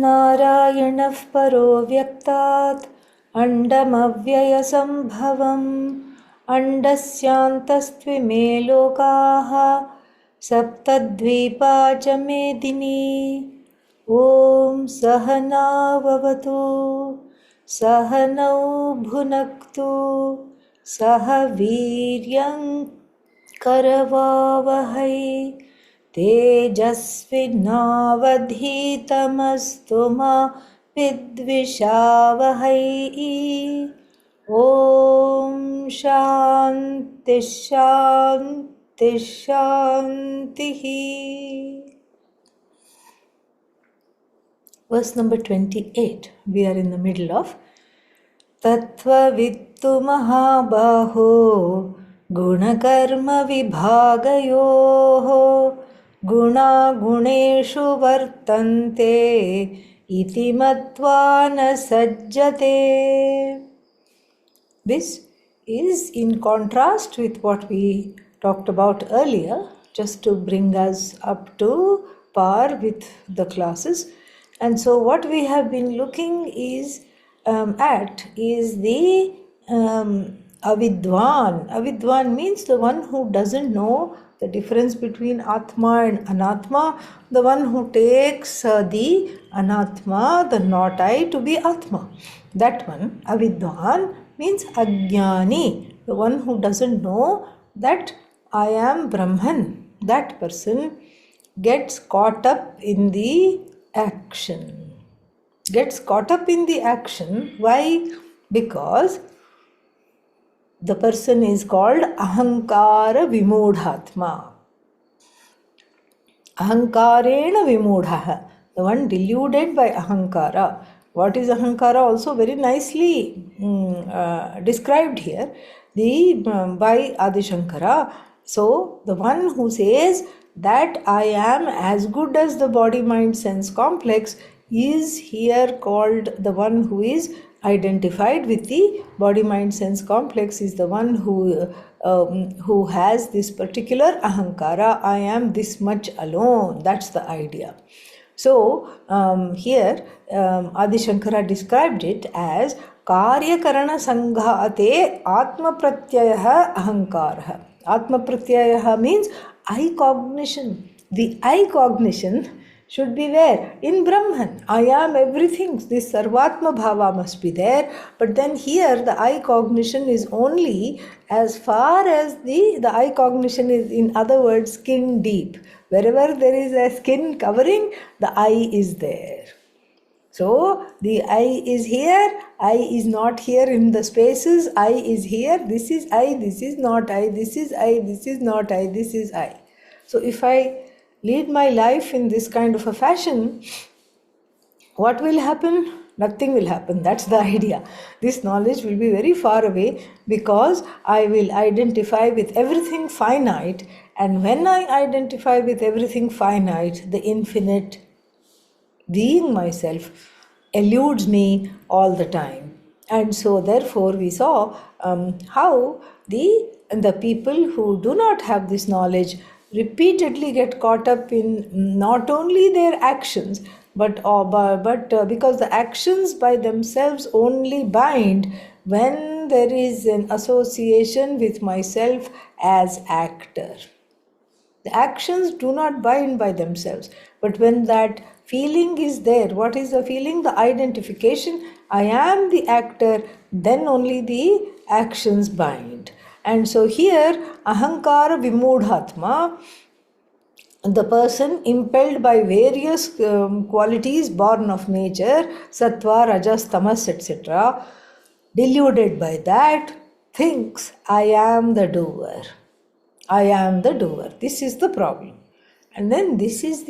नारायणः परो व्यक्तात् अण्डमव्ययसम्भवम् अण्डस्यान्तस्त्विमे लोकाः सप्तद्वीपा च मेदिनी। ॐ सहनाववतु सहनौ भुनक्तु सह वीर्यं करवावहै तेजस्विनावधीतमस्तु मा विद्विषावहै। ॐ शान्ति शान्ति शान्तिः। Verse number 28. We are in the middle of Tattvavittu Mahabaho Gunakarma Vibhagayoho Guna Guneshu Vartante Iti Matva Na Sajjate. This is in contrast with what we talked about earlier, just to bring us up to par with the classes. And so what we have been looking at is the avidwan. Avidwan means the one who doesn't know the difference between Atma and Anatma, the one who takes the Anatma, the not I, to be Atma. That one, avidwan, means Ajnani, the one who doesn't know that I am Brahman. That person gets caught up in the action. Gets caught up in the action. Why? Because the person is called Ahankara Vimudhatma. Ahankarena Vimudhaha, the one deluded by Ahankara. What is Ahankara also very nicely described here by Adi Shankara. So the one who says that I am as good as the body-mind-sense complex is here called the one who is identified with the body-mind-sense complex, is the one who has this particular Ahankara. I am this much alone. That's the idea. So here Adi Shankara described it as Karya Karana Sanghate Atma Pratyaya Ahankara. Atma Pratyaya means I cognition. The I cognition should be where? In Brahman. I am everything. This Sarvatma Bhava must be there. But then here the I cognition is only as far as the I cognition is, in other words, skin deep. Wherever there is a skin covering, the I is there. So the I is here, I is not here in the spaces, I is here, this is I, this is not I, this is I, this is not I, this is I. So if I lead my life in this kind of a fashion, what will happen? Nothing will happen. That's the idea. This knowledge will be very far away because I will identify with everything finite, and when I identify with everything finite, the infinite being myself eludes me all the time. And so therefore we saw how the people who do not have this knowledge repeatedly get caught up in not only their actions, but because the actions by themselves only bind when there is an association with myself as actor. The actions do not bind by themselves, but when that feeling is there, what is the feeling? The identification, I am the actor, then only the actions bind. And so here, Ahankara Vimudhatma, the person impelled by various qualities born of nature, Sattva, Rajas, Tamas, etc., deluded by that, thinks I am the doer. I am the doer. This is the problem. And then this is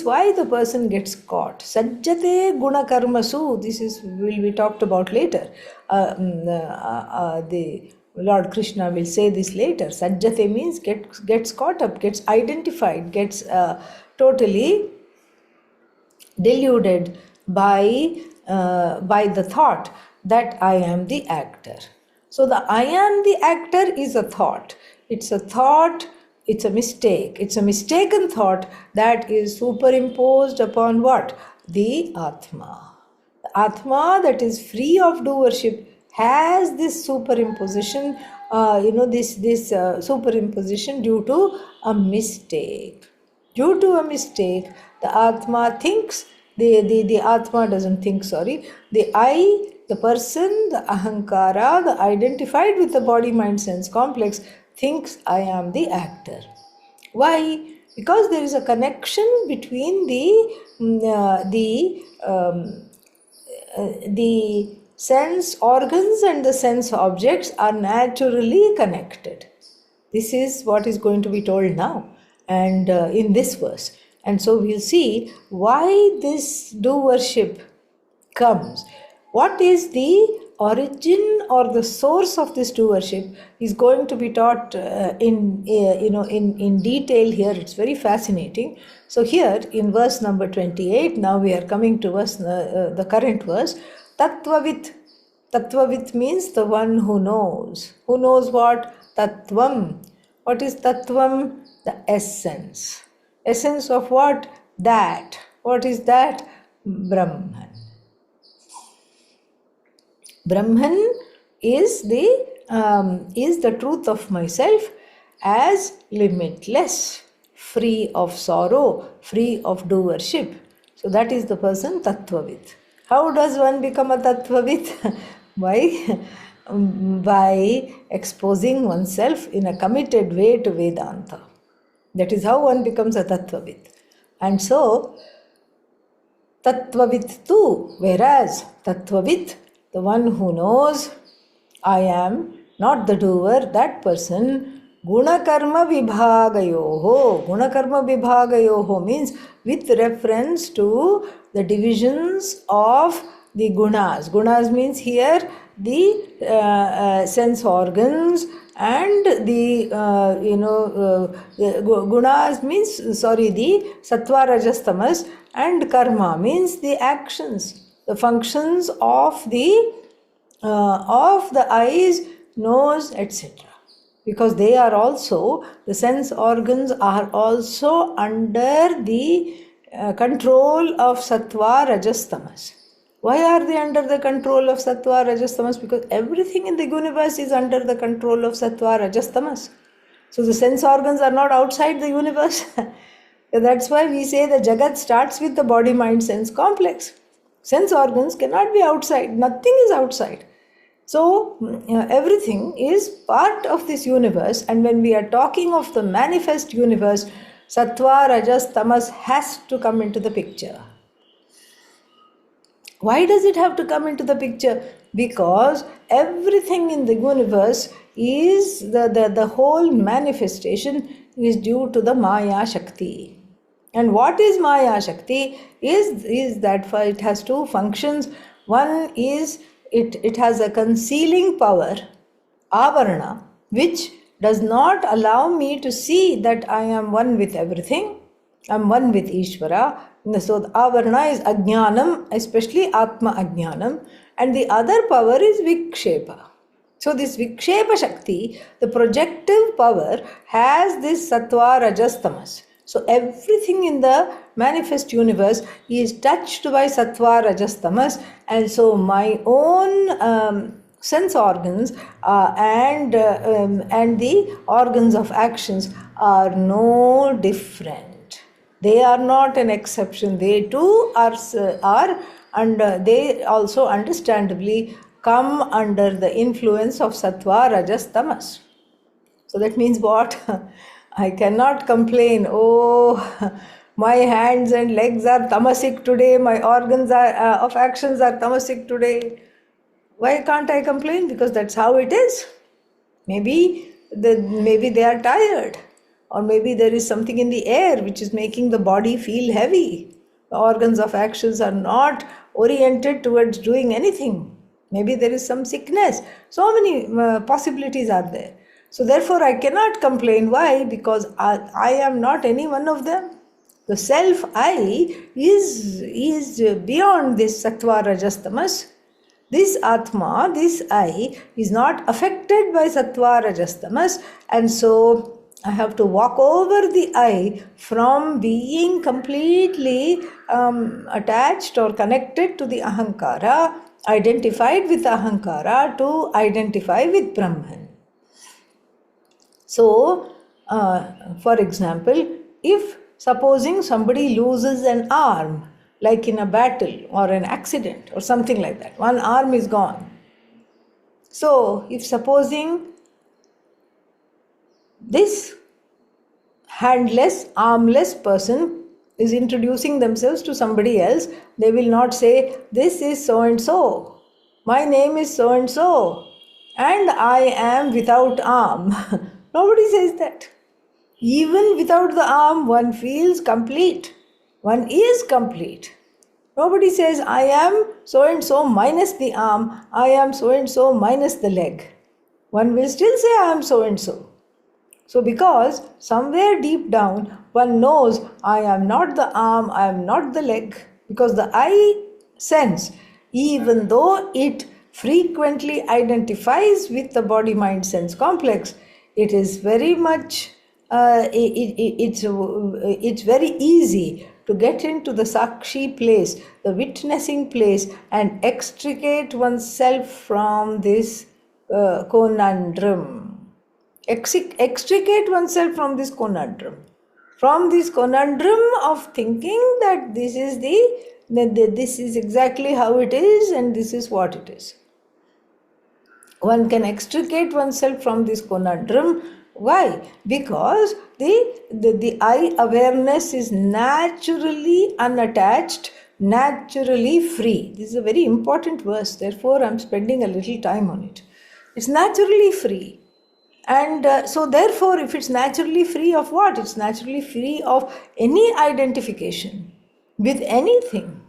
why the person gets caught. Sajjate guna karmasu. This will be talked about later. The Lord Krishna will say this later. Sajjate means gets caught up, gets identified, gets totally deluded by the thought that I am the actor. So the I am the actor is a thought. It's a thought, it's a mistake. It's a mistaken thought that is superimposed upon what? the Atma. The Atma that is free of doership has this superimposition, this superimposition due to a mistake. Due to a mistake, the Atma thinks, the Atma doesn't think, sorry, the I, the person, the Ahankara, the identified with the body, mind, sense complex, thinks I am the actor. Why? Because there is a connection between the sense organs and the sense objects are naturally connected. This is what is going to be told now and in this verse. And so we'll see why this do-worship comes. What is the origin or the source of this do-worship is going to be taught in detail here. It's very fascinating. So here in verse number 28, now we are coming to the current verse. Tattvavit. Tattvavit means the one who knows. Who knows what? Tattvam. What is Tattvam? The essence. Essence of what? That. What is that? Brahman. Brahman is the truth of myself as limitless, free of sorrow, free of doership. So that is the person Tattvavit. How does one become a Tattvavit? By exposing oneself in a committed way to Vedanta. That is how one becomes a Tattvavit. And so, Tattvavit too, whereas Tattvavit, the one who knows, I am not the doer, that person, Gunakarma Vibhagayoho. Gunakarma Vibhagayoho means with reference to the divisions of the gunas. Gunas means here the sense organs and the gunas means the sattva rajas tamas, and karma means the actions, the functions of the eyes, nose, etc. Because they are also, the sense organs are also under the control of sattva rajas tamas. Why are they under the control of sattva rajas tamas? Because everything in the universe is under the control of sattva rajas tamas. So the sense organs are not outside the universe. That's why we say the Jagat starts with the body, mind, sense complex. Sense organs cannot be outside. Nothing is outside. So everything is part of this universe. And when we are talking of the manifest universe, sattva, rajas, tamas has to come into the picture. Why does it have to come into the picture? Because everything in the universe is, the whole manifestation is due to the Maya Shakti. And what is Maya Shakti? Is that it has two functions. One is, it has a concealing power, avarana, which does not allow me to see that I am one with everything. I am one with Ishvara. So the avarana is ajnanam, especially atma ajnanam. And the other power is vikshepa. So this vikshepa shakti, the projective power, has this sattva rajas tamas. So everything in the manifest universe is touched by sattva rajas tamas, and so my own sense organs and the organs of actions are no different. They are not an exception. They too are under. They also understandably come under the influence of sattva rajas tamas. So that means what? I cannot complain, oh, my hands and legs are tamasic today, my organs of actions are tamasic today. Why can't I complain? Because that's how it is. Maybe they are tired, or maybe there is something in the air which is making the body feel heavy. The organs of actions are not oriented towards doing anything. Maybe there is some sickness. So many possibilities are there. So therefore I cannot complain. Why? Because I am not any one of them. The self I is beyond this sattva rajas tamas. This atma, this I, is not affected by sattva rajas tamas, and so I have to walk over the I from being completely attached or connected to the ahankara, identified with ahankara, to identify with Brahman. So, for example, if supposing somebody loses an arm, like in a battle or an accident or something like that, one arm is gone. So, if supposing this handless, armless person is introducing themselves to somebody else, they will not say, "This is so and so, my name is so and so, and I am without arm." Nobody says that. Even without the arm, one feels complete. One is complete. Nobody says, "I am so and so minus the arm, I am so and so minus the leg." One will still say, "I am so and so." So, because somewhere deep down one knows, I am not the arm, I am not the leg, because the I sense, even though it frequently identifies with the body mind sense complex, it is very much, it's very easy to get into the Sakshi place, the witnessing place, and extricate oneself from this conundrum. Extricate oneself from this conundrum of thinking that this is exactly how it is and this is what it is. One can extricate oneself from this conundrum. Why? Because the I awareness is naturally unattached, naturally free. This is a very important verse, therefore I'm spending a little time on it. It's naturally free. And so therefore, if it's naturally free of what? It's naturally free of any identification with anything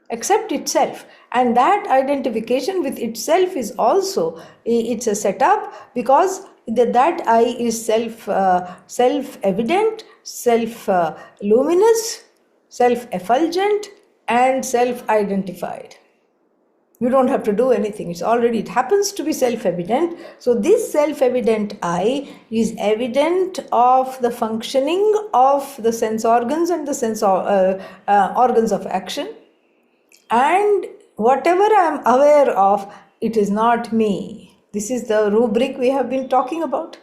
except itself. And that identification with itself is also, it's a setup, because that I is self-evident, self-luminous, self-effulgent, and self-identified. You don't have to do anything. It happens to be self-evident. So this self-evident I is evident of the functioning of the sense organs and the sense organs of action. And whatever I am aware of, it is not me. This is the rubric we have been talking about.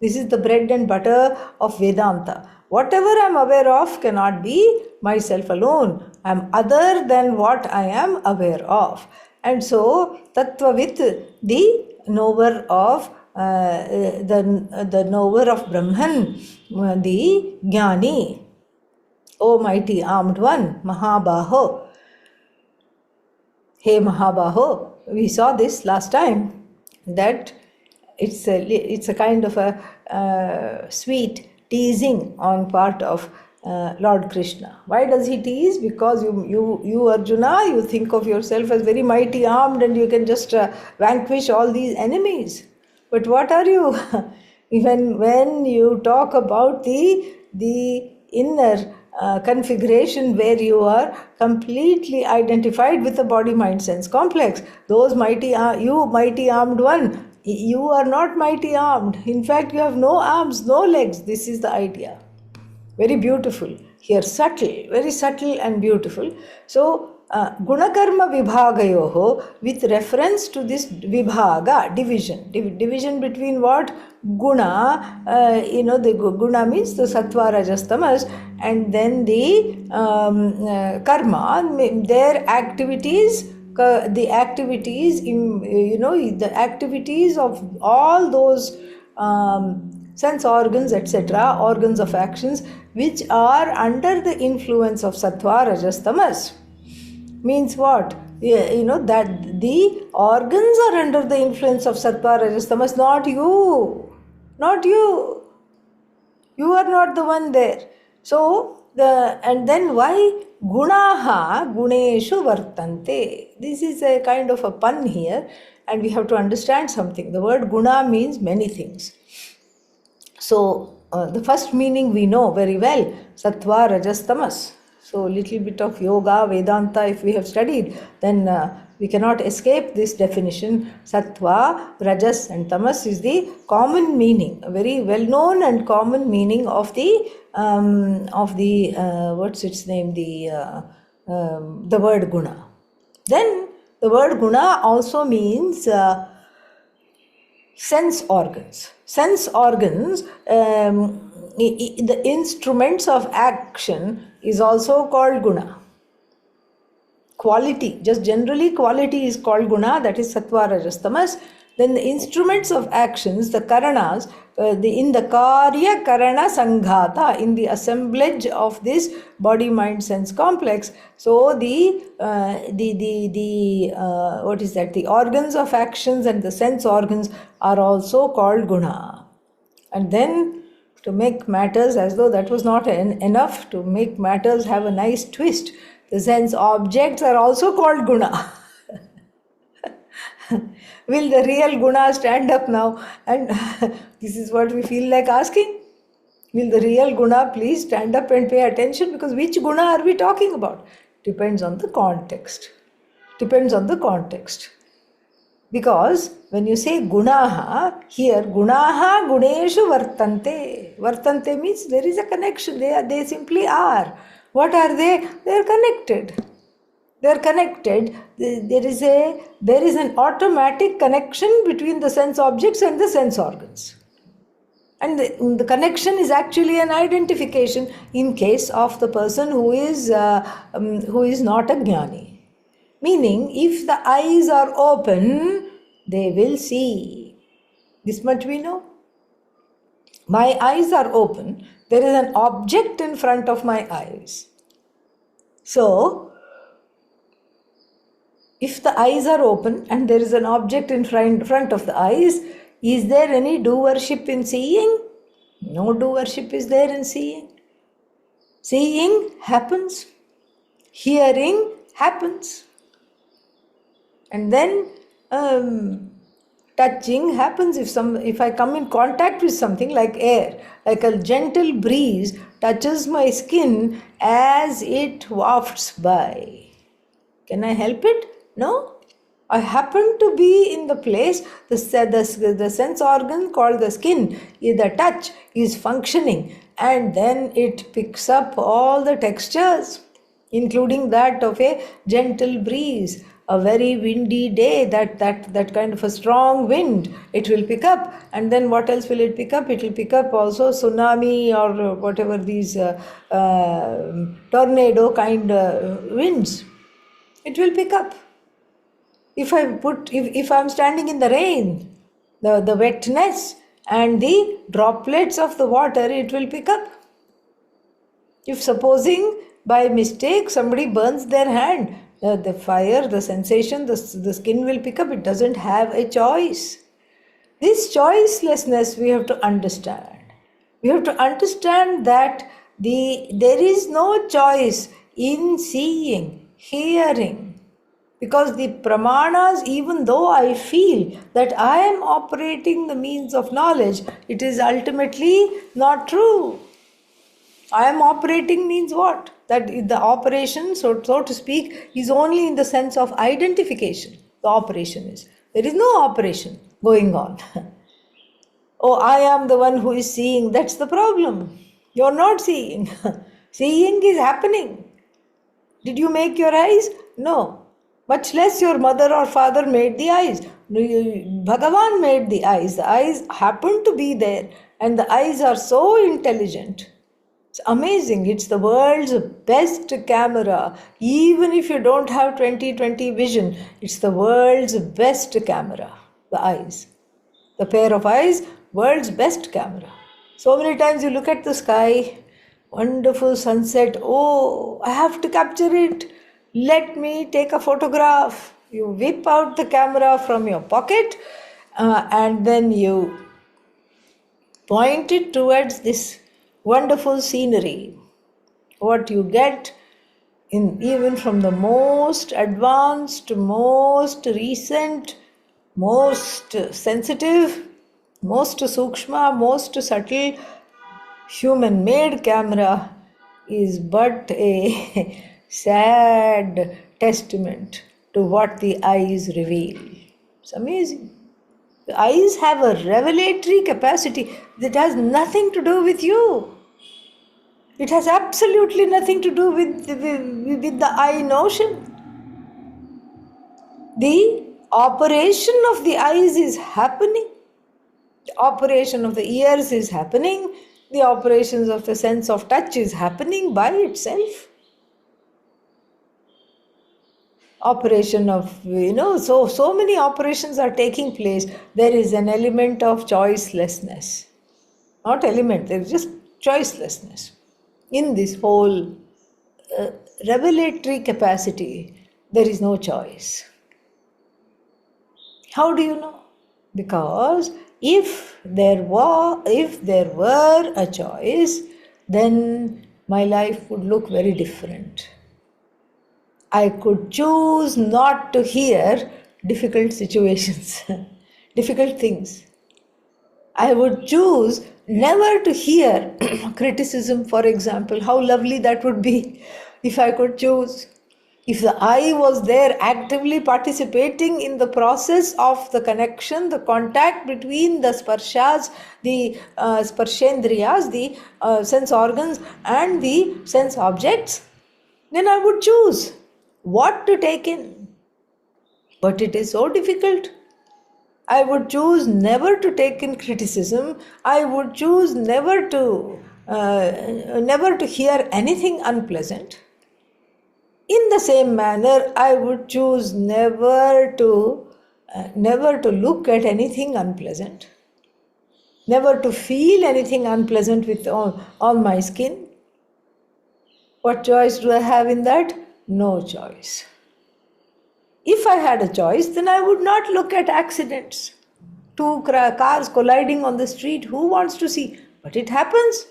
This is the bread and butter of Vedanta. Whatever I am aware of cannot be myself alone. I am other than what I am aware of. And so, Tattvavit, the knower of the knower of Brahman, the Jnani, O mighty armed one, Mahabaho. Hey Mahabaho, we saw this last time, that it's a kind of a sweet teasing on part of Lord Krishna. Why does he tease? Because you Arjuna, you think of yourself as very mighty armed and you can just vanquish all these enemies. But what are you? Even when you talk about the inner configuration where you are completely identified with the body mind sense complex, those you mighty armed one, you are not mighty armed. In fact, you have no arms, no legs. This is the idea. Very beautiful. Here, subtle, very subtle and beautiful. So, Gunakarma Vibhagayoho, with reference to this Vibhaga, division between what? Guna, the Guna means the Sattva, Rajas, Tamas, and then the Karma, their activities, the activities of all those sense organs, etc., organs of actions, which are under the influence of Sattva, Rajas, Tamas. Means what? That the organs are under the influence of Sattva, Rajas, Tamas, not you. Not you. You are not the one there. So, and then why? Gunaha guneshu vartante. This is a kind of a pun here, and we have to understand something. The word guna means many things. So, the first meaning we know very well, Sattva, Rajas, Tamas. So, little bit of yoga, Vedanta, if we have studied, then We cannot escape this definition. Sattva, Rajas and Tamas is the common meaning, a very well-known and common meaning of the what's its name, the word guna. Then the word guna also means sense organs. Sense organs, the instruments of action is also called guna. Quality, just generally quality is called guna, that is sattva, rajas, tamas. Then the instruments of actions, the karanas, in the karya karana sanghata, in the assemblage of this body mind sense complex. So the what is that, the organs of actions and the sense organs are also called guna. And then, to make matters, as though that was not enough, to make matters have a nice twist, the sense objects are also called guna. Will the real guna stand up now? And this is what we feel like asking. Will the real guna please stand up and pay attention? Because which guna are we talking about? Depends on the context. Depends on the context. Because when you say gunaha, here gunaha guneshu vartante. Vartante means there is a connection. They simply are. What are they? They are connected. They are connected. There is an automatic connection between the sense objects and the sense organs. And the connection is actually an identification in case of the person who is not a jnani. Meaning, if the eyes are open, they will see. This much we know. My eyes are open. There is an object in front of my eyes. So, if the eyes are open and there is an object in front of the eyes, is there any doership in seeing? No doership is there in seeing. Seeing happens. Hearing happens. And then touching happens. If I come in contact with something like air, like a gentle breeze touches my skin as it wafts by. Can I help it? No. I happen to be in the place, the sense organ called the skin, the touch is functioning, and then it picks up all the textures, including that of a gentle breeze, a very windy day, that kind of a strong wind, it will pick up. And then what else will it pick up? It will pick up also tsunami or whatever these tornado kind winds. It will pick up. If I'm standing in the rain, the wetness and the droplets of the water, it will pick up. If supposing by mistake somebody burns their hand, the fire, the sensation, the skin will pick up. It doesn't have a choice. This choicelessness we have to understand. We have to understand that there is no choice in seeing, hearing. Because the pramanas, even though I feel that I am operating the means of knowledge, it is ultimately not true. I am operating means what? That the operation, so to speak, is only in the sense of identification. The operation is. There is no operation going on. Oh, I am the one who is seeing. That's the problem. You're not seeing. Seeing is happening. Did you make your eyes? No. Much less your mother or father made the eyes. Bhagavan made the eyes. The eyes happen to be there. And the eyes are so intelligent. It's amazing. It's the world's best camera. Even if you don't have 20/20 vision, it's the world's best camera. The eyes. The pair of eyes, world's best camera. So many times you look at the sky, wonderful sunset. Oh, I have to capture it. Let me take a photograph. You whip out the camera from your pocket and then you point it towards this wonderful scenery. What you get even from the most advanced, most recent, most sensitive, most sukshma, most subtle human-made camera is but a sad testament to what the eyes reveal. It's amazing. The eyes have a revelatory capacity that has nothing to do with you. It has absolutely nothing to do with the I notion. The operation of the eyes is happening. The operation of the ears is happening. The operations of the sense of touch is happening by itself. Operation of, so many operations are taking place. There is an element of choicelessness. Not element, there is just choicelessness. In this whole revelatory capacity, there is no choice. How do you know? Because if there were a choice, then my life would look very different. I could choose not to hear difficult situations, difficult things. I would choose never to hear criticism, for example. How lovely that would be if I could choose. If the I was there actively participating in the process of the connection, the contact between the sparshas, the sparshendriyas, the sense organs and the sense objects, then I would choose what to take in. But it is so difficult. I would choose never to take in criticism. I would choose never to hear anything unpleasant. In the same manner, I would choose never to look at anything unpleasant, never to feel anything unpleasant with on my skin. What choice do I have in that? No choice. If I had a choice, then I would not look at accidents. Two cars colliding on the street, who wants to see? But it happens.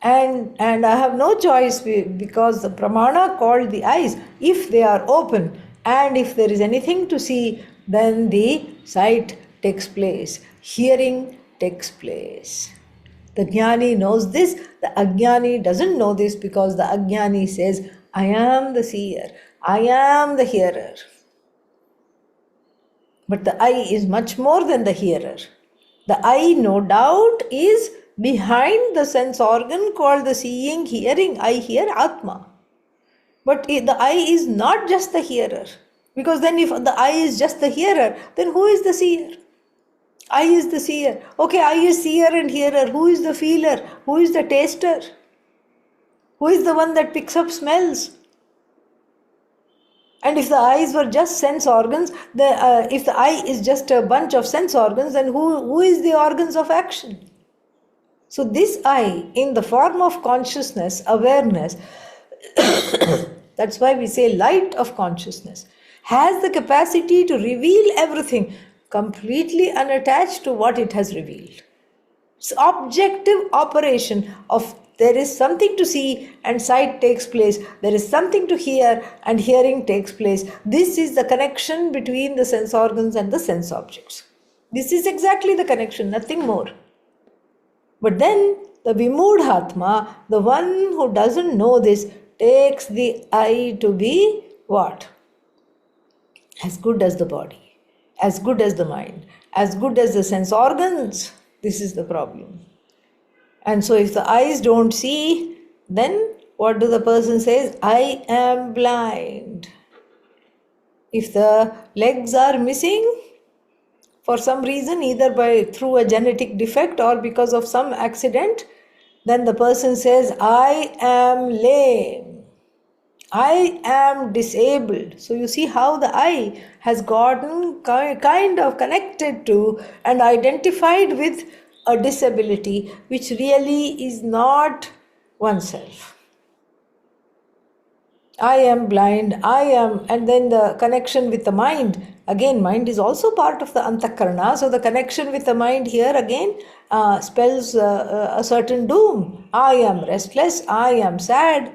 And I have no choice because the pramana called the eyes, if they are open and if there is anything to see, then the sight takes place, hearing takes place. The jnani knows this, the ajnani doesn't know this because the ajnani says, I am the seer, I am the hearer. But the I is much more than the hearer. The I, no doubt, is behind the sense organ called the seeing, hearing. I hear Atma. But the I is not just the hearer. Because then if the I is just the hearer, then who is the seer? I is the seer. Okay, I is seer and hearer. Who is the feeler? Who is the taster? Who is the one that picks up smells? And if the eyes were just sense organs, if the eye is just a bunch of sense organs, then who is the organs of action? So this I, in the form of consciousness, awareness, that's why we say light of consciousness, has the capacity to reveal everything completely unattached to what it has revealed. It's objective operation of there is something to see and sight takes place. There is something to hear and hearing takes place. This is the connection between the sense organs and the sense objects. This is exactly the connection, nothing more. But then the Vimudhatma, the one who doesn't know this, takes the I to be what? As good as the body, as good as the mind, as good as the sense organs. This is the problem. And so if the eyes don't see, then what do the person says? I am blind. If the legs are missing, for some reason, either through a genetic defect or because of some accident, then the person says, I am lame. I am disabled. So you see how the I has gotten kind of connected to and identified with a disability which really is not oneself. I am blind, I am, and then the connection with the mind. Again, mind is also part of the antakarana. So the connection with the mind here again spells a certain doom. I am restless, I am sad,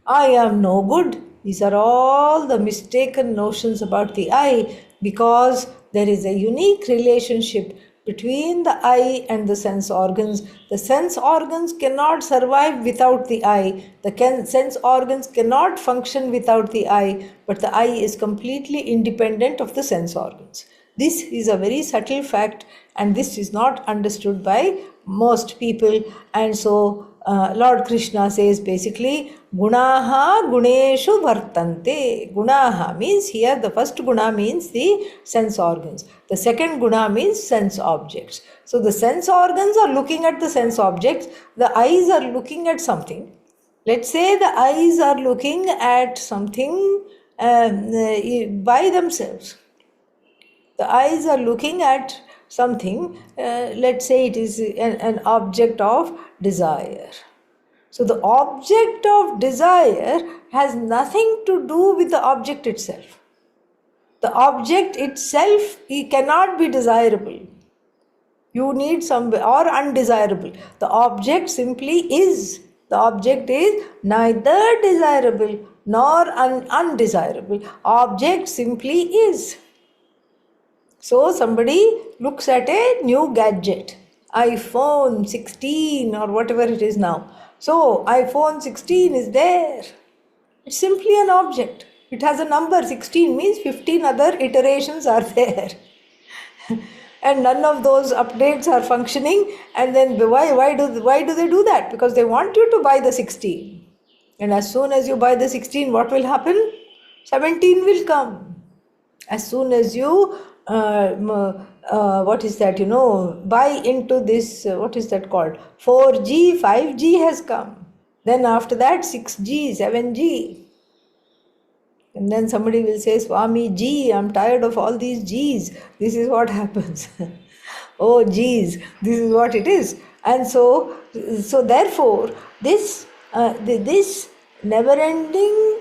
I am no good. These are all the mistaken notions about the I, because there is a unique relationship between the eye and the sense organs. The sense organs cannot survive without the eye. The sense organs cannot function without the eye, but the eye is completely independent of the sense organs. This is a very subtle fact, and this is not understood by most people. And so Lord Krishna says basically, Gunaha Guneshu Vartante. Gunaha means here the first guna means the sense organs. The second guna means sense objects. So the sense organs are looking at the sense objects, the eyes are looking at something. Let's say the eyes are looking at something by themselves. The eyes are looking at something, let's say it is an object of desire. So the object of desire has nothing to do with the object itself. The object itself cannot be desirable. You need some, or undesirable. The object simply is. The object is neither desirable nor undesirable. Object simply is. So somebody looks at a new gadget, iPhone 16 or whatever it is now. So iPhone 16 is there. It's simply an object. It has a number. 16 means 15 other iterations are there. And none of those updates are functioning. And then why do they do that? Because they want you to buy the 16. And as soon as you buy the 16, what will happen? 17 will come. As soon as you buy into this, what is that called? 4G, 5G has come. Then after that, 6G, 7G. And then somebody will say, Swami G, I'm tired of all these G's. This is what happens. Oh G's, this is what it is. And so therefore, this never-ending,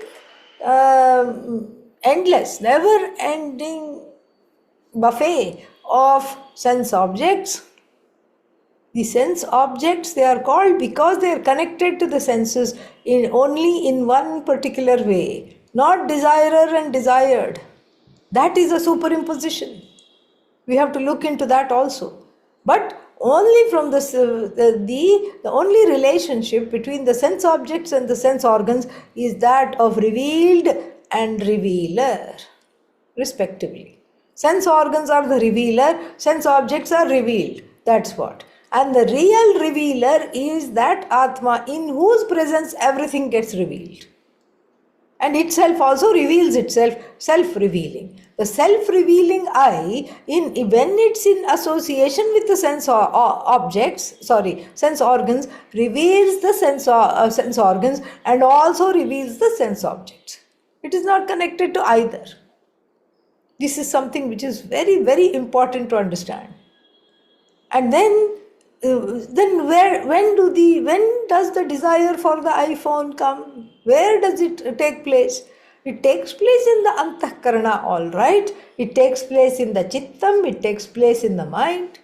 endless, never-ending buffet of sense objects. The sense objects, they are called because they are connected to the senses only in one particular way, not desirer and desired. That is a superimposition. We have to look into that also. But only from the only relationship between the sense objects and the sense organs is that of revealed and revealer, respectively. Sense organs are the revealer, sense objects are revealed. That's what. And the real revealer is that Atma in whose presence everything gets revealed. And itself also reveals itself, self-revealing. The self-revealing I, when it's in association with the sense organs, reveals the sense organs and also reveals the sense objects. It is not connected to either. This is something which is very, very important to understand. And then when does the desire for the iPhone come? Where does it take place? It takes place in the Antahkarana, all right. It takes place in the Chittam, it takes place in the mind.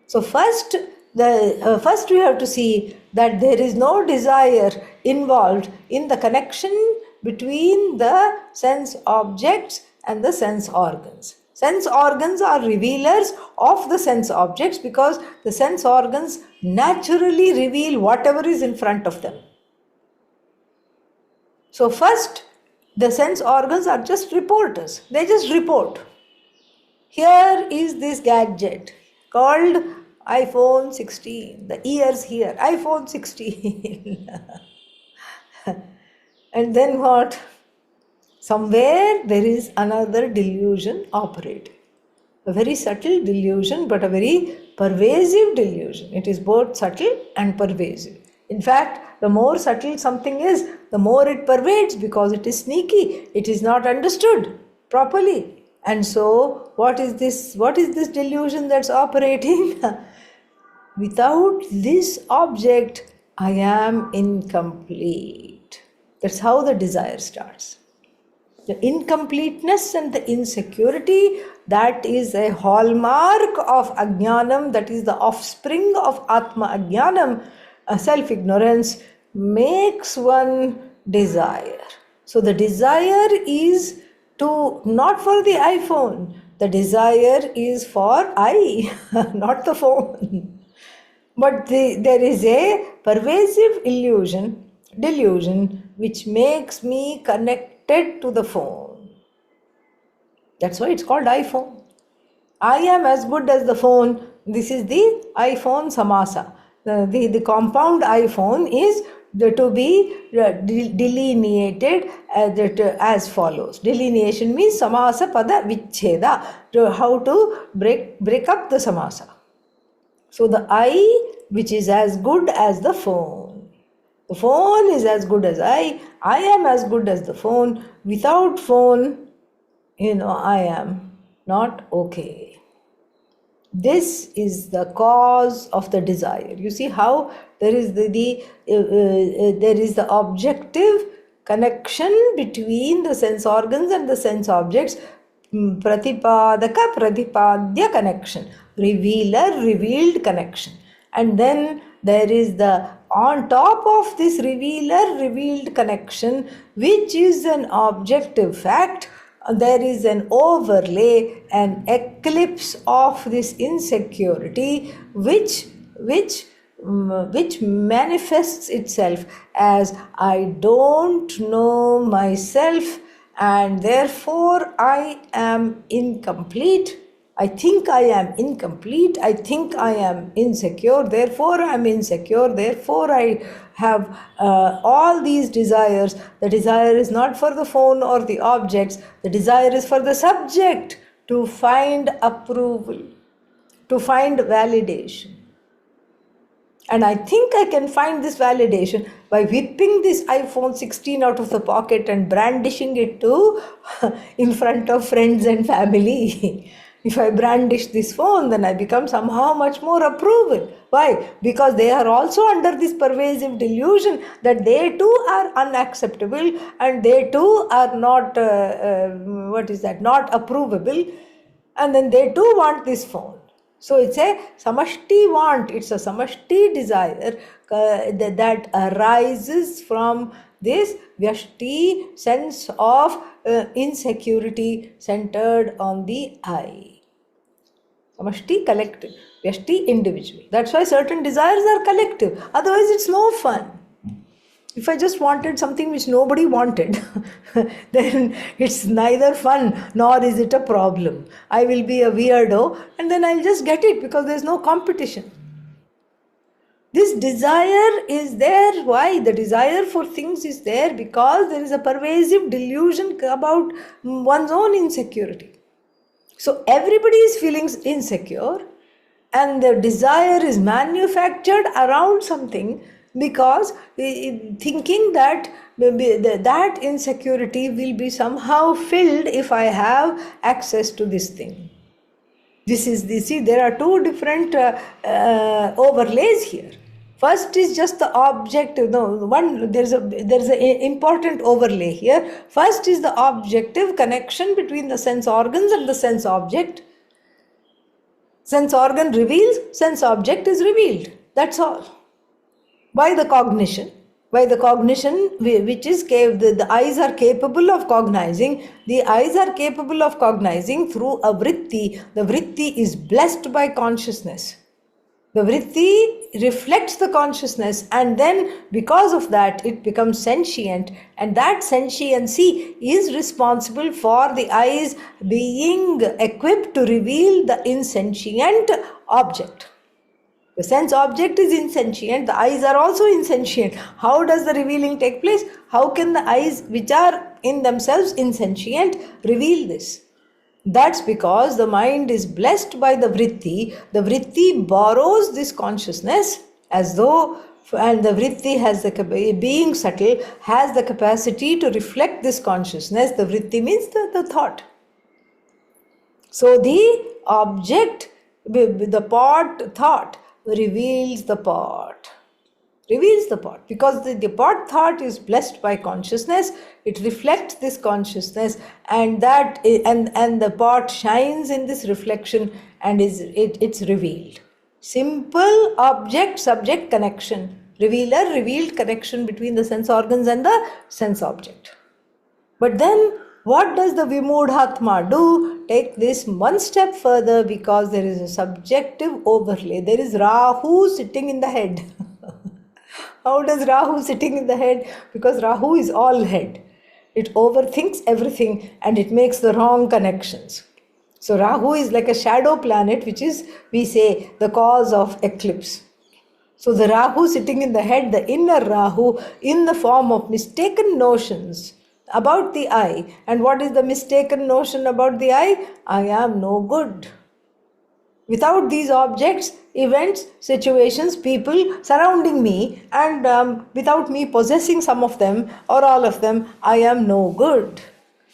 So first we have to see that there is no desire involved in the connection between the sense objects and the sense organs. Sense organs are revealers of the sense objects because the sense organs naturally reveal whatever is in front of them. So first, the sense organs are just reporters. They just report. Here is this gadget called iPhone 16. The ears here, iPhone 16. And then what? Somewhere there is another delusion operating. A very subtle delusion, but a very pervasive delusion. It is both subtle and pervasive. In fact, the more subtle something is, the more it pervades because it is sneaky. It is not understood properly. And so, what is this delusion that's operating? Without this object, I am incomplete. That's how the desire starts. The incompleteness and the insecurity, that is a hallmark of Ajnanam, that is the offspring of Atma Ajnanam, self-ignorance, makes one desire. So the desire is to, not for the iPhone, The desire is for I, not the phone. But there is a pervasive delusion, which makes me connected to the phone. That's why it's called iPhone. I am as good as the phone. This is the iPhone samasa. The compound iPhone is to be delineated as follows. Delineation means samasa pada vichcheda, how to break up the samasa. So the I, which is as good as the phone. The phone is as good as I am as good as the phone. Without phone, I am not okay. This is the cause of the desire. You see how there is there is the objective connection between the sense organs and the sense objects. Pratipadaka pratipadya connection, revealer revealed connection, and then there is the on top of this revealer revealed connection, which is an objective fact. There is an overlay, an eclipse of this insecurity, which manifests itself as I don't know myself, and therefore I am incomplete. I think I am incomplete. I think I am insecure. Therefore, I am insecure. Therefore, I have all these desires. The desire is not for the phone or the objects. The desire is for the subject to find approval, to find validation. And I think I can find this validation by whipping this iPhone 16 out of the pocket and brandishing it in front of friends and family. If I brandish this phone, then I become somehow much more approval. Why? Because they are also under this pervasive delusion that they too are unacceptable and they too are not, not approvable. And then they too want this phone. So it's a samashti want, it's a samashti desire that arises from this vyashti sense of insecurity centered on the I. Samashti collective, vyashti individual. That's why certain desires are collective. Otherwise it's no fun. If I just wanted something which nobody wanted, then it's neither fun nor is it a problem. I will be a weirdo and then I'll just get it because there's no competition. This desire is there. Why? The desire for things is there because there is a pervasive delusion about one's own insecurity. So everybody is feeling insecure and the desire is manufactured around something because thinking that that insecurity will be somehow filled if I have access to this thing. See, there are two different overlays here. First is just the objective. There's an important overlay here. First is the objective connection between the sense organs and the sense object. Sense organ reveals, sense object is revealed. That's all. By the cognition, which is the eyes are capable of cognizing. The eyes are capable of cognizing through a vritti. The vritti is blessed by consciousness. The vritti reflects the consciousness, and then because of that it becomes sentient, and that sentiency is responsible for the eyes being equipped to reveal the insentient object. The sense object is insentient, the eyes are also insentient. How does the revealing take place? How can the eyes, which are in themselves insentient, reveal this? That's because the mind is blessed by the vritti. The vritti borrows this consciousness as though, and the vritti has being subtle, has the capacity to reflect this consciousness. The vritti means the thought. So the object, the pot thought, reveals the pot. Because the pot thought is blessed by consciousness. It reflects this consciousness, and the pot shines in this reflection, and it's revealed. Simple object subject connection, revealed connection between the sense organs and the sense object. But then What does the Vimudhatma do? Take this one step further, because there is a subjective overlay. There is Rahu sitting in the head. How does Rahu sitting in the head? Because Rahu is all head. It overthinks everything and it makes the wrong connections. So Rahu is like a shadow planet, which is, we say, the cause of eclipse. So the Rahu sitting in the head, the inner Rahu, in the form of mistaken notions about the I. And what is the mistaken notion about the I? I am no good. Without these objects, events, situations, people surrounding me, and without me possessing some of them or all of them, I am no good.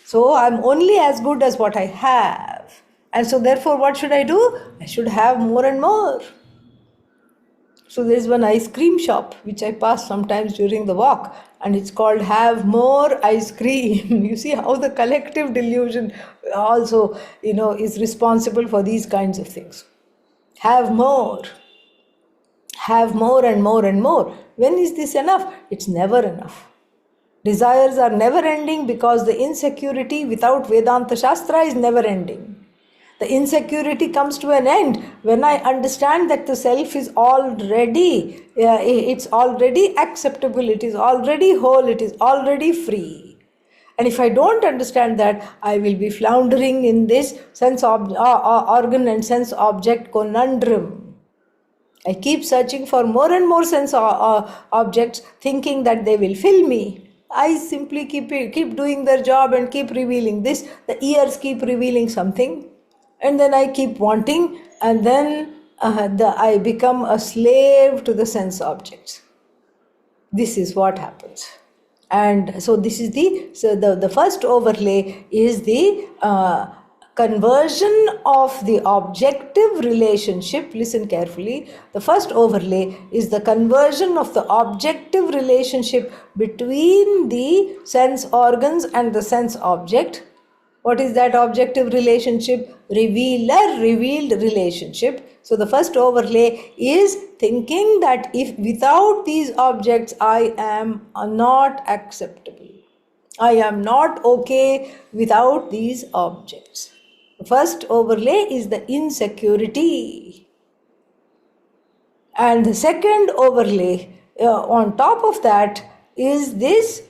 So I'm only as good as what I have. And so therefore, what should I do? I should have more and more. So there is one ice cream shop which I pass sometimes during the walk, and it's called Have More Ice Cream. You see how the collective delusion also, is responsible for these kinds of things. Have more and more and more. When is this enough? It's never enough. Desires are never ending, because the insecurity without Vedanta Shastra is never ending. The insecurity comes to an end when I understand that the self is already, it's already acceptable, it is already whole, it is already free. And if I don't understand that, I will be floundering in this organ and sense object conundrum. I keep searching for more and more sense objects, thinking that they will fill me. Eyes simply keep doing their job and keep revealing this. The ears keep revealing something. And then I keep wanting, and then I become a slave to the sense objects. This is what happens. And so this is the first overlay is the conversion of the objective relationship. Listen carefully. The first overlay is the conversion of the objective relationship between the sense organs and the sense object. What is that objective relationship? Revealer-revealed relationship. So the first overlay is thinking that if without these objects I am not acceptable. I am not okay without these objects. The first overlay is the insecurity. And the second overlay on top of that is this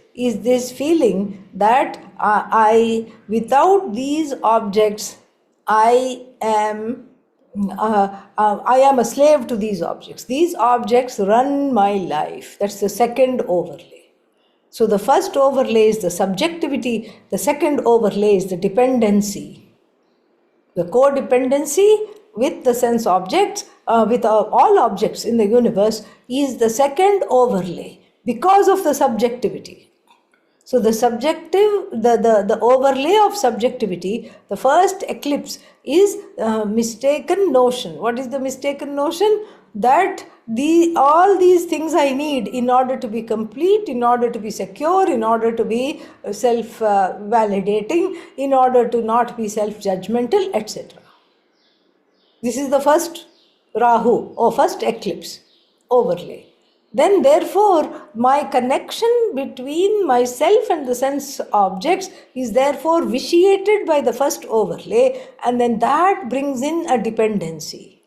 feeling that I without these objects, I am a slave to these objects. These objects run my life. That's the second overlay. So the first overlay is the subjectivity. The second overlay is the dependency. The codependency with the sense objects, with all objects in the universe, is the second overlay because of the subjectivity. So the overlay of subjectivity, the first eclipse is mistaken notion. What is the mistaken notion? That all these things I need in order to be complete, in order to be secure, in order to be self-validating, in order to not be self-judgmental, etc. This is the first Rahu or first eclipse overlay. Then therefore my connection between myself and the sense objects is therefore vitiated by the first overlay, and then that brings in a dependency,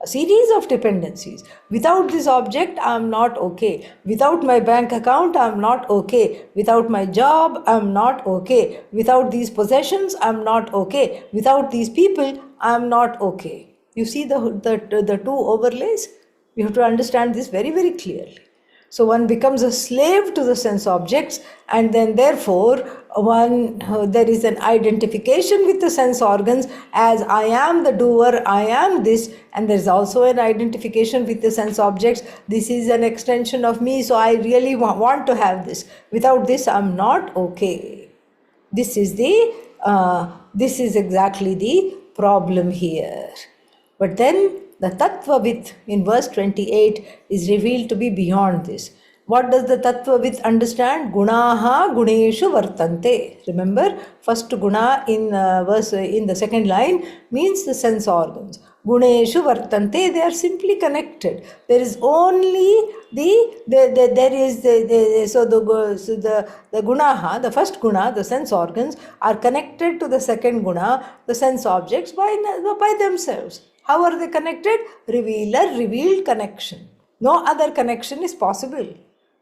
a series of dependencies. Without this object I am not okay. Without my bank account I am not okay. Without my job I am not okay. Without these possessions I am not okay. Without these people I am not okay. You see the two overlays? You have to understand this very, very clearly. So one becomes a slave to the sense objects, and then therefore there is an identification with the sense organs as I am the doer, I am this, and there is also an identification with the sense objects. This is an extension of me, so I really want to have this. Without this, I'm not okay. This is exactly the problem here. But then the Tattvavit in verse 28 is revealed to be beyond this. What does the Tattvavit understand? Gunaha guneshu vartante. Remember, first guna in the second line means the sense organs. Guneshu vartante, they are simply connected. There is only the gunaha, the first guna, the sense organs, are connected to the second guna, the sense objects, by themselves. How are they connected? Revealer, revealed connection. No other connection is possible.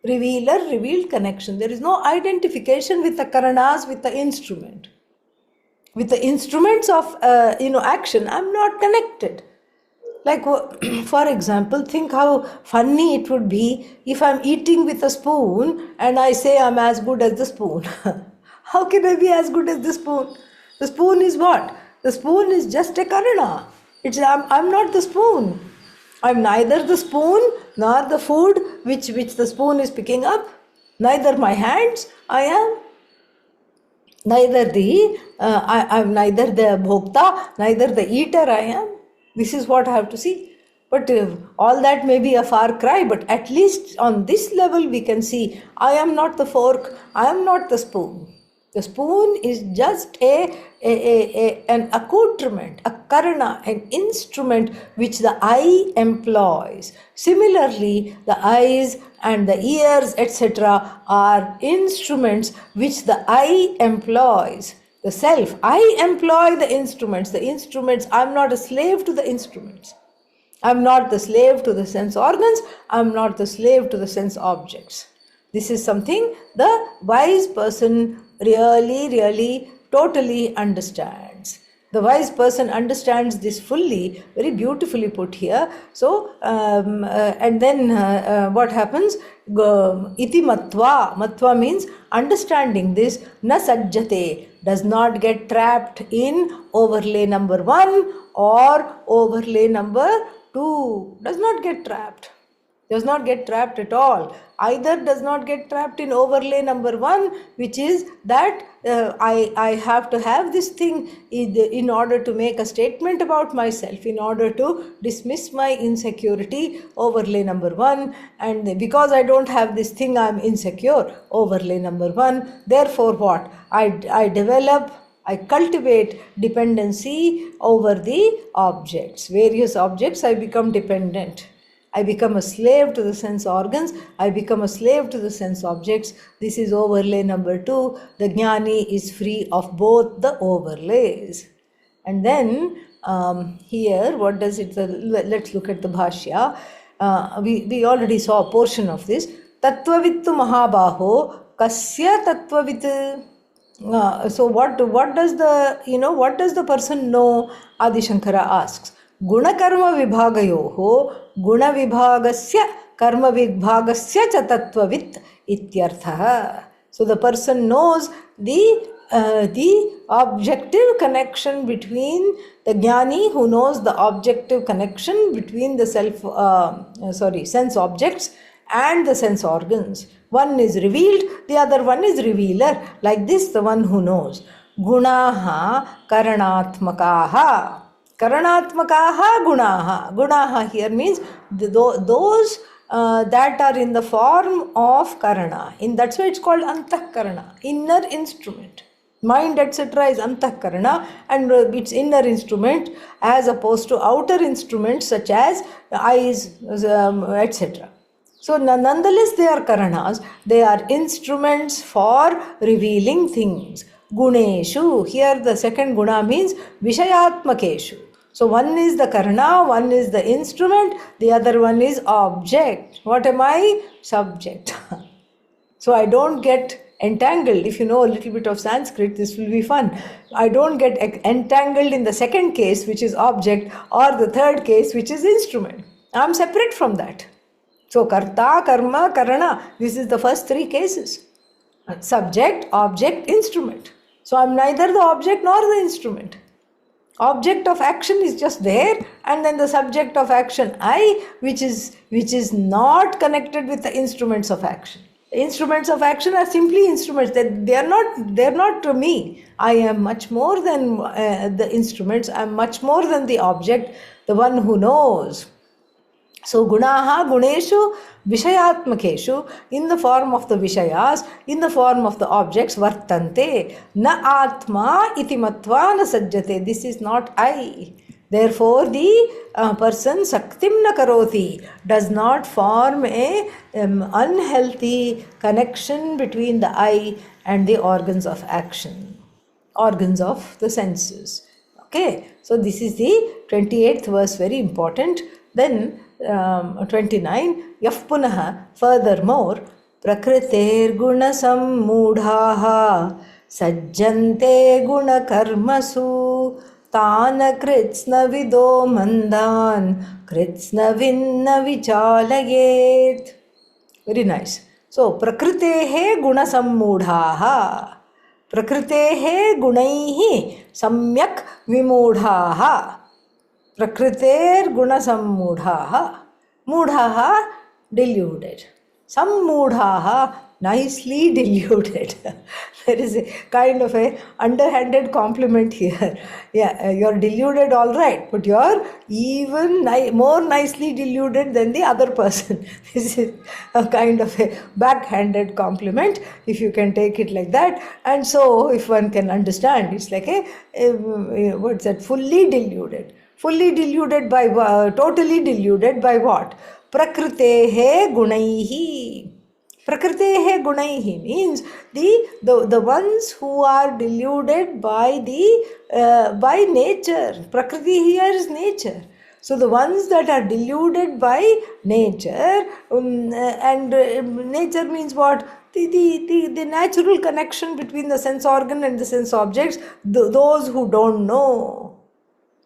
Revealer, revealed connection. There is no identification with the karanas, with the instrument. With the instruments of action, I'm not connected. Like, for example, think how funny it would be if I'm eating with a spoon and I say I'm as good as the spoon. How can I be as good as the spoon? The spoon is what? The spoon is just a karana. I'm not the spoon. I'm neither the spoon nor the food which the spoon is picking up. Neither my hands I am. Neither I'm neither the bhokta, neither the eater I am. This is what I have to see. But all that may be a far cry, but at least on this level we can see, I am not the fork, I am not the spoon. The spoon is just an accoutrement, a karana, an instrument which the eye employs. Similarly, the eyes and the ears, etc., are instruments which the eye employs. The self, I employ the instruments. The instruments, I'm not a slave to the instruments. I'm not the slave to the sense organs. I'm not the slave to the sense objects. This is something the wise person really, totally understands. The wise person understands this fully, very beautifully put here. So, and then what happens? Iti matva. Matva means understanding this. Na sajjate, does not get trapped in overlay number 1 or overlay number 2. Does not get trapped. Does not get trapped at all. Either does not get trapped in overlay number 1, which is that I have to have this thing in order to make a statement about myself, in order to dismiss my insecurity, overlay number 1, and because I don't have this thing, I'm insecure, overlay number 1. Therefore what? I cultivate dependency over the objects. Various objects, I become dependent. I become a slave to the sense organs. I become a slave to the sense objects. This is overlay number 2. The jnani is free of both the overlays. And then here, what does it? Let's look at the Bhashya. We already saw a portion of this. Tattvavittu mahabaho kasya tattvavit. So what does the person know? Adi Shankara asks. Gunakarma vibhagayoho guna vibhagasya karma vibhagasya cha tattvavit ityartha. So the person knows the objective connection between the jnani, who knows the objective connection between the sense objects and the sense organs. One is revealed, the other one is revealer. Like this, the one who knows. Gunaha karanatmakaha. Karanatmakaha gunaha. Gunaha here means those that are in the form of karana. That's why it's called antahkarana, inner instrument. Mind, etc. is antahkarana, and its inner instrument, as opposed to outer instruments such as eyes, etc. So nonetheless, they are karanas. They are instruments for revealing things. Guneshu. Here the second guna means vishayatmakeshu. So one is the karana, one is the instrument, the other one is object. What am I? Subject. So I don't get entangled. If you know a little bit of Sanskrit, this will be fun. I don't get entangled in the second case, which is object, or the third case, which is instrument. I am separate from that. So karta, karma, karana. This is the first 3 cases. Subject, object, instrument. So I am neither the object nor the instrument. Object of action is just there, and then the subject of action, I, which is not connected with the instruments of action. The instruments of action are simply instruments. They are not me. I am much more than the instruments. I am much more than the object, the one who knows. So gunaha guneshu vishayatmakeshu, in the form of the vishayas, in the form of the objects, vartante. Na atma iti matva na sajjate. This is not I. Therefore, the person saktim na karoti does not form a unhealthy connection between the I and the organs of action, organs of the senses. Okay, so this is the 28th verse, very important. Then 29, yaf punaha, furthermore, prakritir guna sammudhaha sajjante guna karmasu तान कृत्स्न विदो मंदान कृत्स्न विन्न विचालयेत्. Very nice. So प्रकृतेः गुणसम्मूढाः, प्रकृतेः गुणैः सम्यक् विमूढाः, प्रकृतेर्गुणसम्मूढाः, मूढाः deluded, sammudhaha nicely deluded. There is a kind of a underhanded compliment here. Yeah, you're deluded, all right, but you're even more nicely deluded than the other person. This is a kind of a backhanded compliment, if you can take it like that. And so, if one can understand, it's like a what's that? Fully deluded. Fully deluded by totally deluded by what? Prakritehe gunaihi. Prakritehe gunaihi means the ones who are deluded by by nature. Prakriti here is nature. So the ones that are deluded by nature, and nature means what? The natural connection between the sense organ and the sense objects. Those who don't know.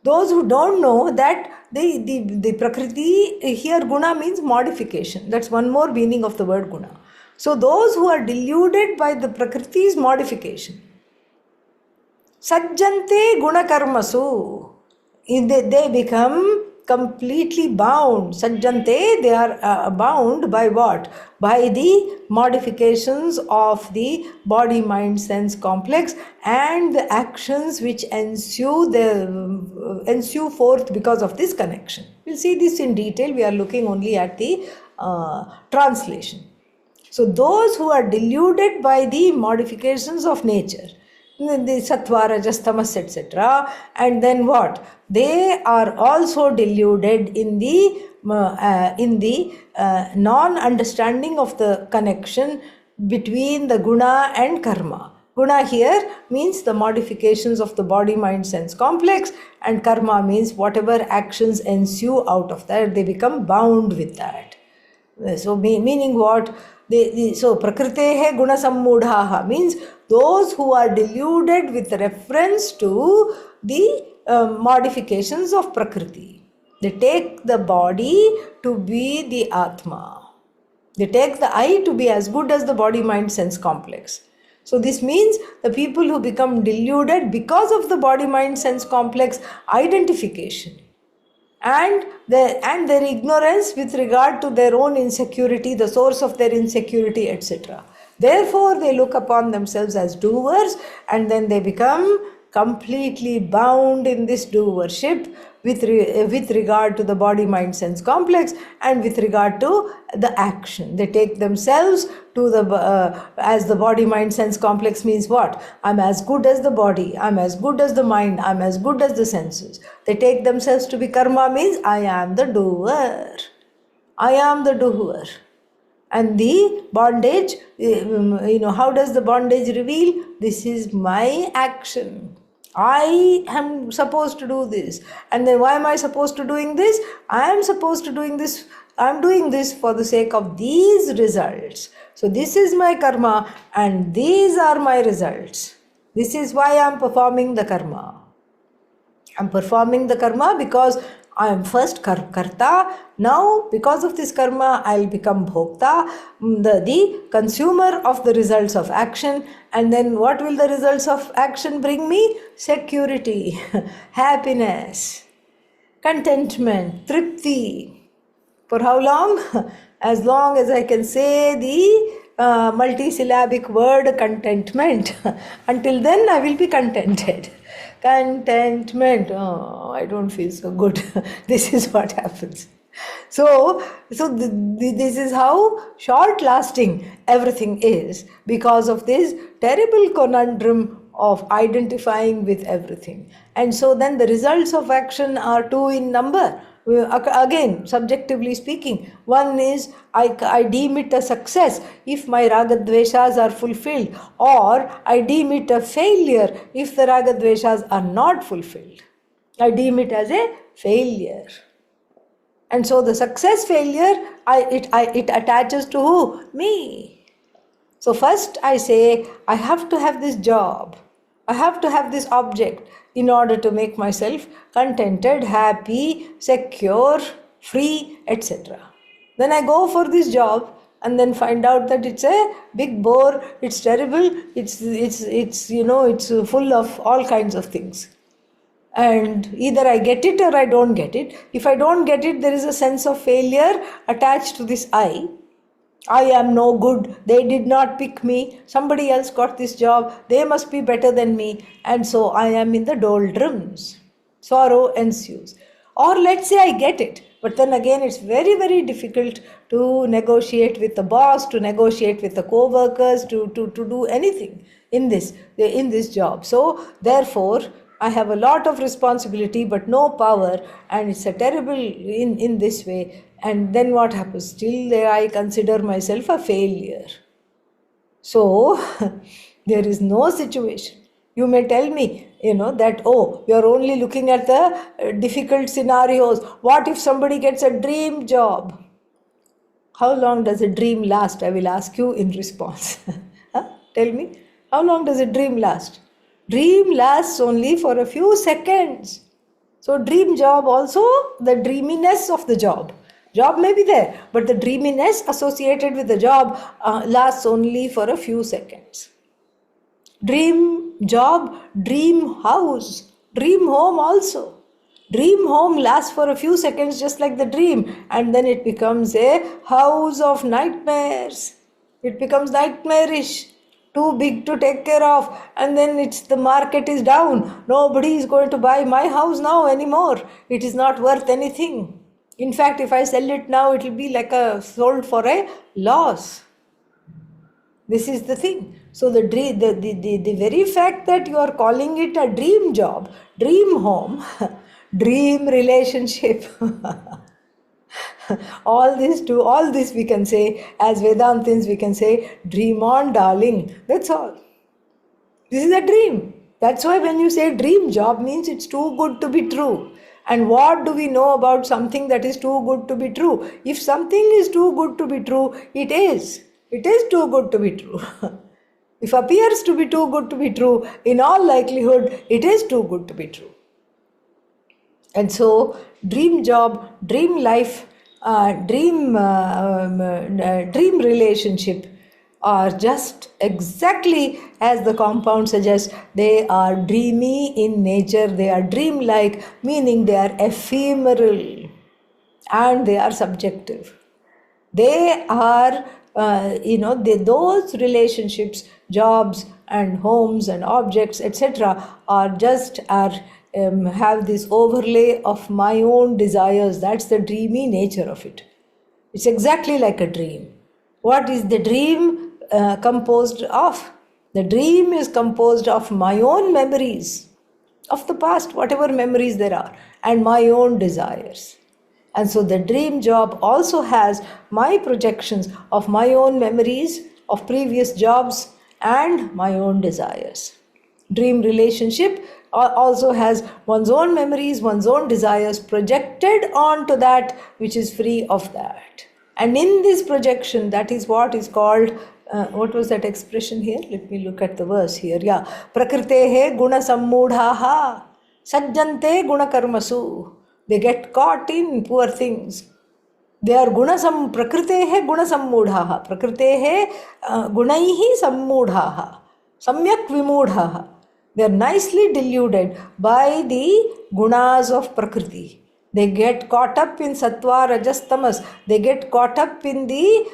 Those who don't know that the Prakriti, here guna means modification. That's one more meaning of the word guna. So those who are deluded by the Prakriti's modification, sajjante guna karmasu, they become completely bound. Sajjante, they are bound by what? By the modifications of the body, mind, sense complex and the actions which ensue forth because of this connection. We'll see this in detail. We are looking only at the translation. So those who are deluded by the modifications of nature, the sattva, rajas, tamas, etc., and then what? They are also deluded in the non-understanding of the connection between the guna and karma. Guna here means the modifications of the body, mind, sense complex, and karma means whatever actions ensue out of that, they become bound with that. So meaning what? So prakritehe guna sammudhaha means those who are deluded with reference to the modifications of prakriti. They take the body to be the atma. They take the I to be as good as the body, mind, sense complex. So this means the people who become deluded because of the body, mind, sense complex identification and their ignorance with regard to their own insecurity, the source of their insecurity, etc. Therefore, they look upon themselves as doers, and then they become completely bound in this doership with regard to the body, mind, sense complex and with regard to the action. They take themselves to as the body, mind, sense complex means what? I'm as good as the body, I'm as good as the mind, I'm as good as the senses. They take themselves to be karma means I am the doer. I am the doer. And the bondage, how does the bondage reveal? This is my action. I am supposed to do this. And then why am I supposed to doing this? I am supposed to doing this. I am doing this for the sake of these results. So this is my karma and these are my results. This is why I am performing the karma. I am performing the karma because I am first karta. Now, because of this karma, I will become bhokta, the consumer of the results of action. And then what will the results of action bring me? Security, happiness, contentment, tripti. For how long? As long as I can say the multisyllabic word contentment. Until then, I will be contented. Contentment. Oh, I don't feel so good. This is what happens. So this is how short-lasting everything is because of this terrible conundrum of identifying with everything. And so then the results of action are two in number. Again, subjectively speaking, one is I deem it a success if my ragadveshas are fulfilled, or I deem it a failure if the ragadveshas are not fulfilled. I deem it as a failure. And so the success failure, it attaches to who? Me. So first I say, I have to have this job. I have to have this object in order to make myself contented, happy, secure, free, etc. Then I go for this job and then find out that it's a big bore, it's terrible, it's full of all kinds of things. And either I get it or I don't get it. If I don't get it, there is a sense of failure attached to this I. I am no good, they did not pick me, somebody else got this job, they must be better than me, and so I am in the doldrums. Sorrow ensues. Or let's say I get it, but then again it's very, very difficult to negotiate with the boss, to negotiate with the co-workers, to do anything in this job. So therefore, I have a lot of responsibility but no power, and it's a terrible in this way. And then what happens? Still I consider myself a failure. So there is no situation. You may tell me, that, you're only looking at the difficult scenarios. What if somebody gets a dream job? How long does a dream last? I will ask you in response. Tell me, how long does a dream last? Dream lasts only for a few seconds. So dream job also, the dreaminess of the job. Job may be there, but the dreaminess associated with the job lasts only for a few seconds. Dream job, dream house, dream home also. Dream home lasts for a few seconds just like the dream, and then it becomes a house of nightmares. It becomes nightmarish, too big to take care of, and then the market is down. Nobody is going to buy my house now anymore. It is not worth anything. In fact, if I sell it now, it will be like sold for a loss. This is the thing. So the very fact that you are calling it a dream job, dream home, dream relationship, all this we can say, as Vedantins we can say, dream on darling. That's all. This is a dream. That's why when you say dream job means it's too good to be true. And what do we know about something that is too good to be true? If something is too good to be true, it is. It is too good to be true. If appears to be too good to be true, in all likelihood, it is too good to be true. And so, dream job, dream life, dream relationship are just exactly as the compound suggests. They are dreamy in nature, they are dreamlike, meaning they are ephemeral and they are subjective. They are, those relationships, jobs and homes and objects, etc., have this overlay of my own desires. That's the dreamy nature of it. It's exactly like a dream. What is the dream composed of? The dream is composed of my own memories of the past, whatever memories there are, and my own desires. And so the dream job also has my projections of my own memories of previous jobs and my own desires. Dream relationship also has one's own memories, one's own desires projected onto that which is free of that. And in this projection, that is what is called, what was that expression here? Let me look at the verse here. Yeah. Prakritehe guna sammudhaha sajjante guna karmasu. They get caught in poor things. They are prakritehe guna sammudhaha. Prakritehe gunaihi sammudhaha. Samyak vimudhaha. They are nicely deluded by the gunas of Prakriti. They get caught up in sattva, rajas, tamas. They get caught up in the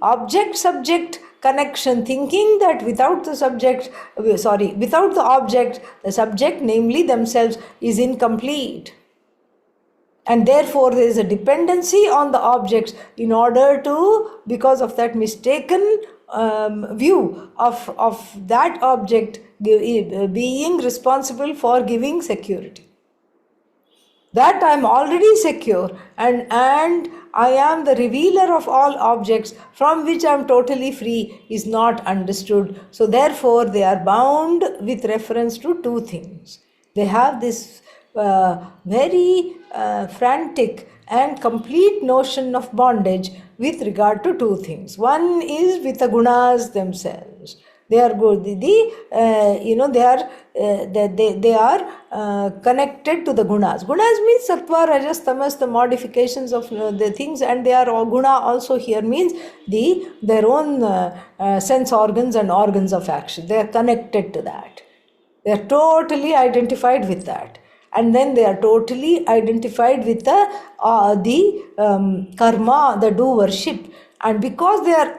object-subject connection, thinking that without the object, the subject, namely themselves, is incomplete. And therefore there is a dependency on the objects in order to, because of that mistaken view of that object being responsible for giving security. That I am already secure, and I am the revealer of all objects from which I am totally free is not understood. So therefore they are bound with reference to two things. They have this very frantic and complete notion of bondage with regard to two things. One is with the gunas themselves. They are good. They are connected to the gunas. Gunas means sattva, rajas, tamas, the modifications of the things, and they are all guna also here means their own sense organs and organs of action. They are connected to that. They are totally identified with that. And then they are totally identified with the karma, the do worship. And because they are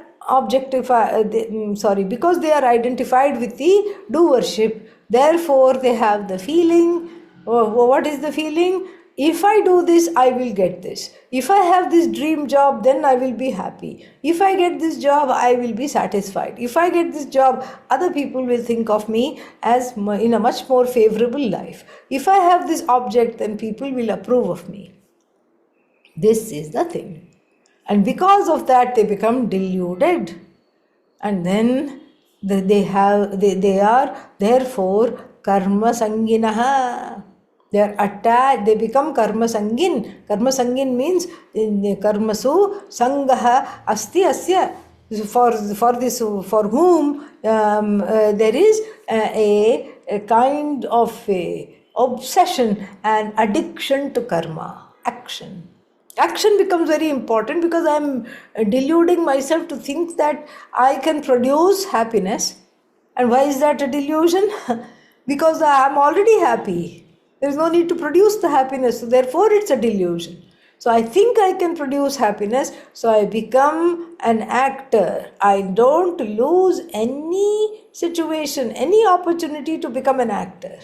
because they are identified with the do worship, therefore they have the feeling. What is the feeling? If I do this, I will get this. If I have this dream job, then I will be happy. If I get this job, I will be satisfied. If I get this job, other people will think of me as in a much more favorable life. If I have this object, then people will approve of me. This is the thing. And because of that, they become deluded. And then they are therefore karma sanginaha. They are attached, they become karma sangin. Karma sangin means karmasu sangaha asti asya. For whom there is a kind of a obsession and addiction to karma, action. Action becomes very important because I am deluding myself to think that I can produce happiness. And why is that a delusion? Because I am already happy. There is no need to produce the happiness. So therefore it's a delusion. So I think I can produce happiness. So I become an actor. I don't lose any situation, any opportunity to become an actor.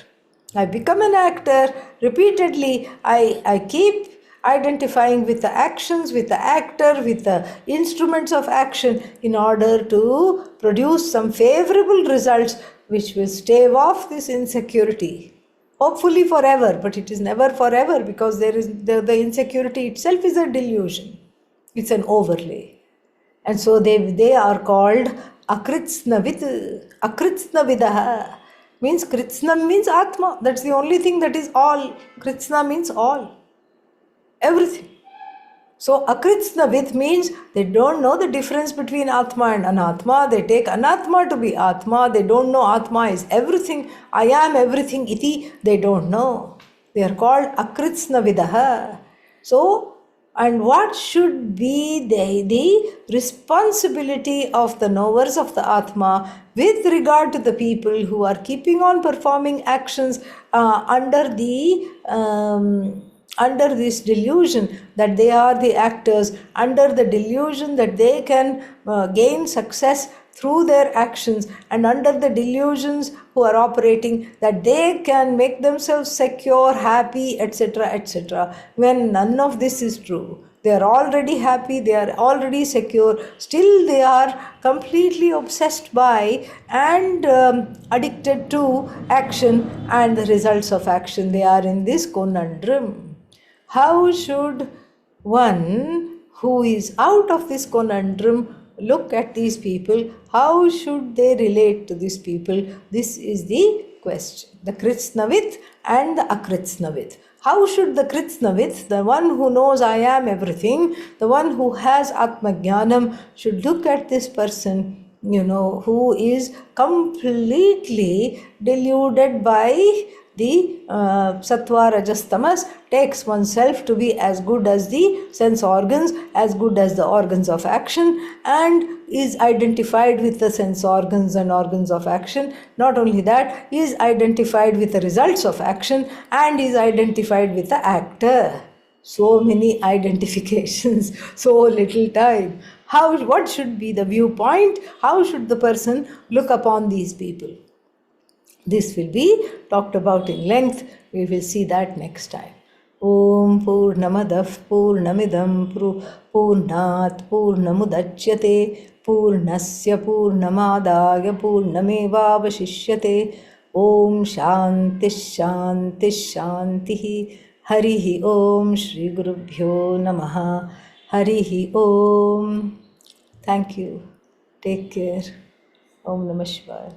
I become an actor repeatedly. I keep identifying with the actions, with the actor, with the instruments of action in order to produce some favorable results which will stave off this insecurity. Hopefully forever, but it is never forever because there is the insecurity itself is a delusion. It's an overlay. And so they are called akritsnavid. Akritsnavidaha means kritsnam means atma. That's the only thing that is all. Kritsna means all. Everything. So akritsnavid means they don't know the difference between atma and anatma. They take anatma to be atma. They don't know atma is everything. I am everything iti. They don't know. They are called akritsnavidaha. So, and what should be the responsibility of the knowers of the atma with regard to the people who are keeping on performing actions under this delusion that they are the actors, under the delusion that they can gain success through their actions, and under the delusions who are operating that they can make themselves secure, happy, etc., etc., when none of this is true. They are already happy, they are already secure, still they are completely obsessed by and addicted to action and the results of action. They are in this conundrum. How should one who is out of this conundrum look at these people? How should they relate to these people? This is the question. The kritsnavit and the akritsnavit. How should the kritsnavit, the one who knows I am everything, the one who has atmajnanam, should look at this person, who is completely deluded by the sattva, rajas, tamas, takes oneself to be as good as the sense organs, as good as the organs of action, and is identified with the sense organs and organs of action. Not only that, is identified with the results of action and is identified with the actor. So many identifications, so little time. What should be the viewpoint? How should the person look upon these people? This will be talked about in length. We will see that next time. ॐ पूर्णमदः पूर्णमिदं पूर्णात् पूर्णमुदच्यते पूर्णस्य पूर्णमादाय पूर्णमेवावशिष्यते ॐ शान्तिः शान्तिः शान्तिः हरिः ॐ श्रीगुरुभ्यो नमः हरिः ॐ. Thank you. Take care. Om Namah Shivaya.